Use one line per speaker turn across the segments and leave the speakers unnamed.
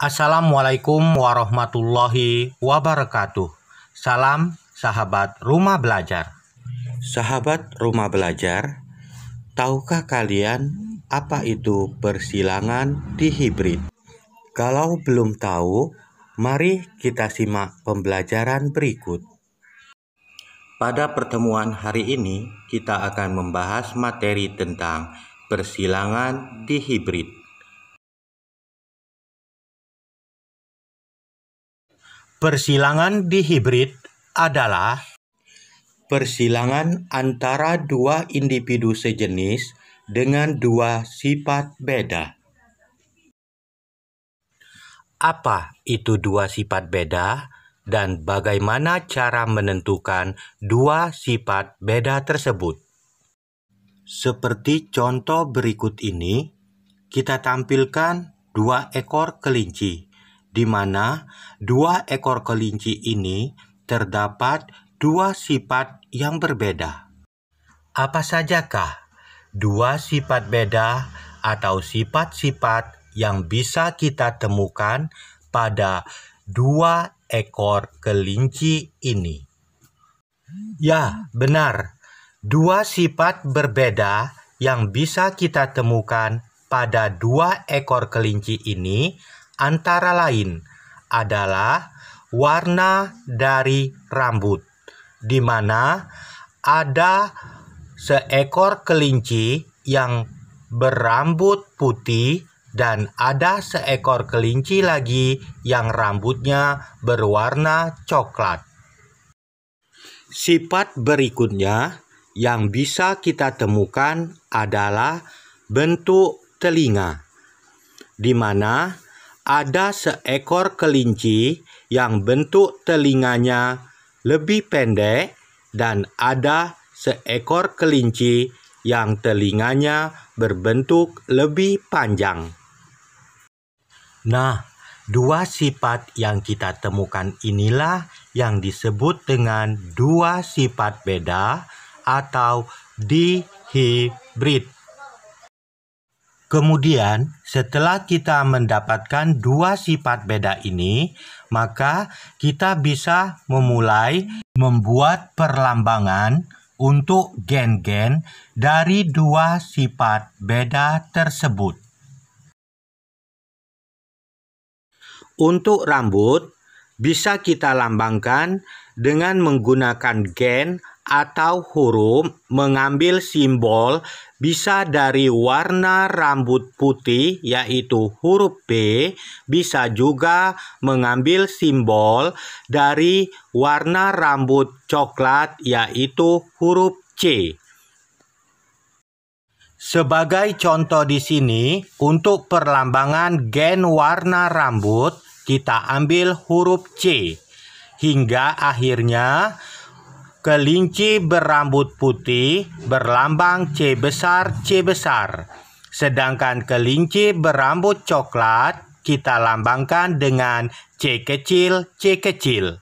Assalamualaikum warahmatullahi wabarakatuh. Salam sahabat rumah belajar.
Sahabat rumah belajar, tahukah kalian apa itu persilangan dihibrid? Kalau belum tahu, mari kita simak pembelajaran berikut. Pada pertemuan hari ini, kita akan membahas materi tentang persilangan dihibrid.
Persilangan dihibrid adalah
persilangan antara dua individu sejenis dengan dua sifat beda.
Apa itu dua sifat beda dan bagaimana cara menentukan dua sifat beda tersebut?
Seperti contoh berikut ini, kita tampilkan dua ekor kelinci, di mana dua ekor kelinci ini terdapat dua sifat yang berbeda.
Apa sajakah dua sifat beda atau sifat-sifat yang bisa kita temukan pada dua ekor kelinci ini? Ya, benar. Dua sifat berbeda yang bisa kita temukan pada dua ekor kelinci ini antara lain adalah warna dari rambut, di mana ada seekor kelinci yang berambut putih dan ada seekor kelinci lagi yang rambutnya berwarna coklat.
Sifat berikutnya yang bisa kita temukan adalah bentuk telinga, di mana ada seekor kelinci yang bentuk telinganya lebih pendek dan ada seekor kelinci yang telinganya berbentuk lebih panjang.
Nah, dua sifat yang kita temukan inilah yang disebut dengan dua sifat beda atau dihibrid. Kemudian, setelah kita mendapatkan dua sifat beda ini, maka kita bisa memulai membuat perlambangan untuk gen-gen dari dua sifat beda tersebut.
Untuk rambut, bisa kita lambangkan dengan menggunakan gen atau huruf mengambil simbol bisa dari warna rambut putih yaitu huruf B, bisa juga mengambil simbol dari warna rambut coklat yaitu huruf C.
Sebagai contoh di sini, untuk perlambangan gen warna rambut, kita ambil huruf C. Hingga akhirnya kelinci berambut putih berlambang C besar, C besar. Sedangkan kelinci berambut coklat kita lambangkan dengan C kecil, C kecil.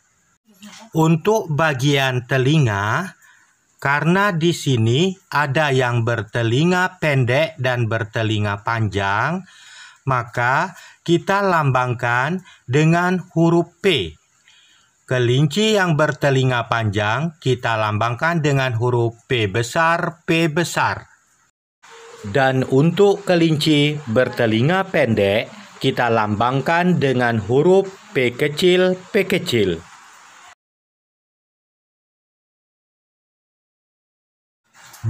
Untuk bagian telinga, karena di sini ada yang bertelinga pendek dan bertelinga panjang, maka kita lambangkan dengan huruf P. Kelinci yang bertelinga panjang kita lambangkan dengan huruf P besar, P besar. Dan untuk kelinci bertelinga pendek kita lambangkan dengan huruf P kecil, P kecil.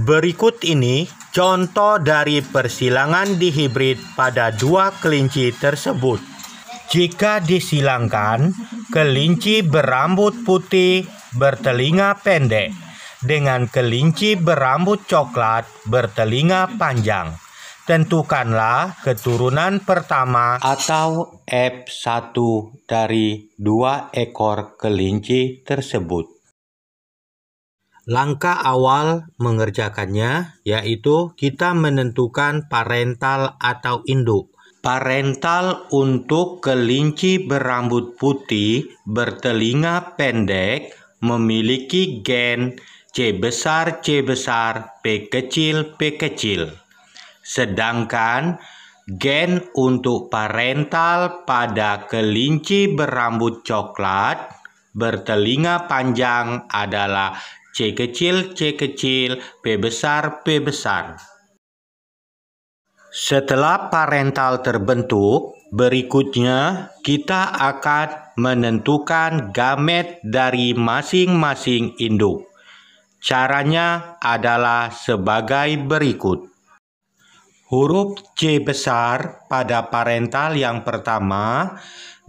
Berikut ini contoh dari persilangan dihibrid pada dua kelinci tersebut. Jika disilangkan, kelinci berambut putih bertelinga pendek dengan kelinci berambut coklat bertelinga panjang. Tentukanlah keturunan pertama
atau F1 dari dua ekor kelinci tersebut.
Langkah awal mengerjakannya yaitu kita menentukan parental atau induk.
Parental untuk kelinci berambut putih bertelinga pendek memiliki gen C besar, C besar, P kecil, P kecil. Sedangkan
Gen untuk parental pada kelinci berambut coklat bertelinga panjang adalah C kecil, C kecil, P besar, P besar. Setelah parental terbentuk, berikutnya kita akan menentukan gamet dari masing-masing induk. Caranya adalah sebagai berikut. Huruf C besar pada parental yang pertama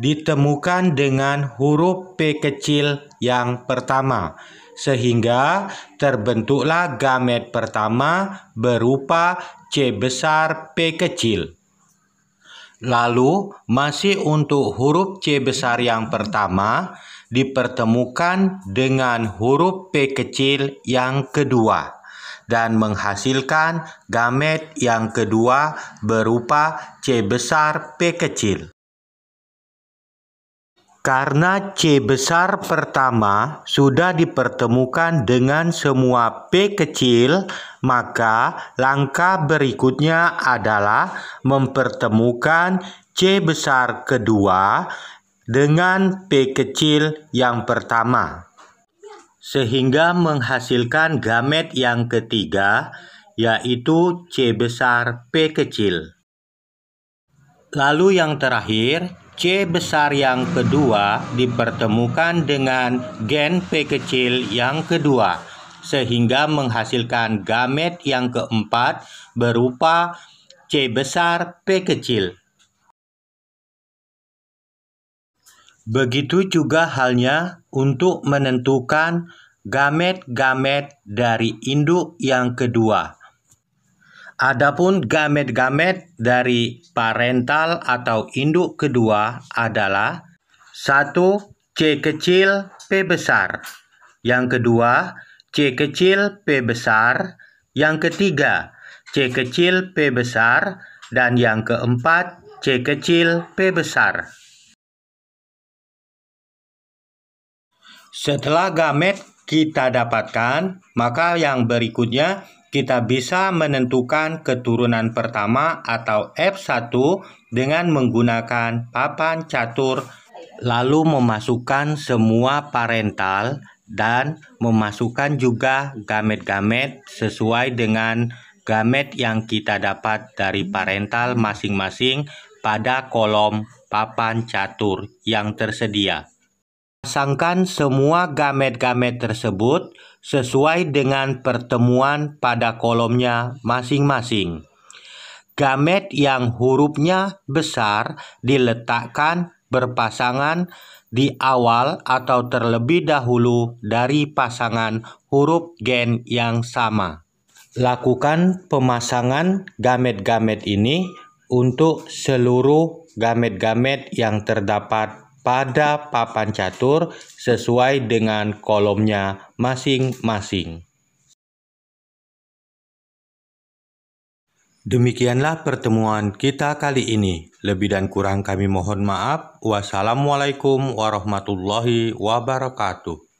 ditemukan dengan huruf P kecil yang pertama, sehingga terbentuklah gamet pertama berupa C besar P kecil. Lalu masih untuk huruf C besar yang pertama dipertemukan dengan huruf P kecil yang kedua dan menghasilkan gamet yang kedua berupa C besar P kecil. Karena C besar pertama sudah dipertemukan dengan semua P kecil, maka langkah berikutnya adalah mempertemukan C besar kedua dengan P kecil yang pertama, sehingga menghasilkan gamet yang ketiga, yaitu C besar P kecil. Lalu yang terakhir, C besar yang kedua dipertemukan dengan gen P kecil yang kedua, sehingga menghasilkan gamet yang keempat berupa C besar P kecil. Begitu juga halnya untuk menentukan gamet-gamet dari induk yang kedua. Adapun gamet-gamet dari parental atau induk kedua adalah 1. C kecil P besar, yang kedua C kecil P besar, yang ketiga C kecil P besar, dan yang keempat C kecil P besar. Setelah gamet kita dapatkan, maka yang berikutnya kita bisa menentukan keturunan pertama atau F1 dengan menggunakan papan catur, lalu memasukkan semua parental dan memasukkan juga gamet-gamet sesuai dengan gamet yang kita dapat dari parental masing-masing pada kolom papan catur yang tersedia. Pasangkan semua gamet-gamet tersebut sesuai dengan pertemuan pada kolomnya masing-masing. Gamet yang hurufnya besar diletakkan berpasangan di awal atau terlebih dahulu dari pasangan huruf gen yang sama. Lakukan pemasangan gamet-gamet ini untuk seluruh gamet-gamet yang terdapat pada papan catur sesuai dengan kolomnya masing-masing. Demikianlah pertemuan kita kali ini. Lebih dan kurang kami mohon maaf. Wassalamualaikum warahmatullahi wabarakatuh.